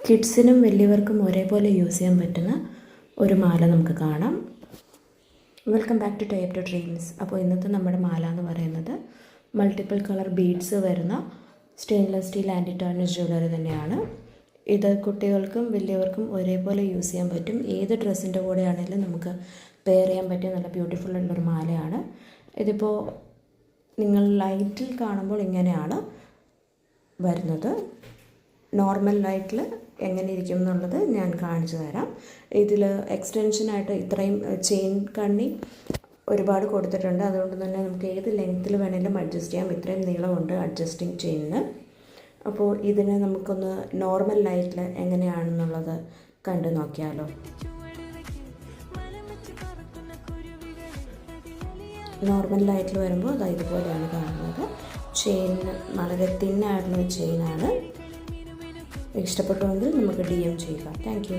കിഡ്സിനും വലിയവർക്കും ഒരേപോലെ യൂസ് ചെയ്യാൻ പറ്റുന്ന ഒരു മാല നമുക്ക് കാണാം. Welcome back to type to dreams. അപ്പോൾ ഇന്നത്തെ നമ്മുടെ മാല എന്ന് പറയുന്നത് മൾട്ടിപ്പിൾ കളർ ബീഡ്സ് വരുന്ന stainless steel anti tarnish jewellery തന്നെയാണ്. ഇത് കുട്ടികൾക്കും വലിയവർക്കും ഒരേപോലെ യൂസ് ചെയ്യാൻ പറ്റും. ഏത് ഡ്രസ്സിൻ്റെ കൂടെ ആണെങ്കിലും നമുക്ക് പെയർ ചെയ്യാൻ പറ്റിയ നല്ല ബ്യൂട്ടിഫുൾ ഉള്ളൊരു മാലയാണ്. ഇതിപ്പോൾ നിങ്ങൾ ലൈറ്റിൽ കാണുമ്പോൾ ഇങ്ങനെയാണ് വരുന്നത്. നോർമൽ ലൈറ്റിൽ എങ്ങനെ ഇരിക്കും എന്നുള്ളത് ഞാൻ കാണിച്ചു തരാം. ഇതിൽ എക്സ്റ്റൻഷനായിട്ട് ഇത്രയും ചെയിൻ കണ്ണി ഒരുപാട് കൊടുത്തിട്ടുണ്ട്. അതുകൊണ്ട് തന്നെ നമുക്ക് ഏത് ലെങ്ത്തിൽ വേണമെങ്കിലും അഡ്ജസ്റ്റ് ചെയ്യാം. ഇത്രയും നീളമുണ്ട് അഡ്ജസ്റ്റിംഗ് ചെയിനിന്. അപ്പോൾ ഇതിനെ നമുക്കൊന്ന് നോർമൽ ലൈറ്റിൽ എങ്ങനെയാണെന്നുള്ളത് കണ്ടു നോക്കിയാലോ. നോർമൽ ലൈറ്റിൽ വരുമ്പോൾ അത് ഇതുപോലെയാണ് കാണുന്നത്. ചെയിൻ വളരെ തിന്നായിട്ടുള്ള ചെയിനാണ്. ഇഷ്ടപ്പെട്ടുവെങ്കിൽ നമുക്ക് DM ചെയ്യുക. Thank you.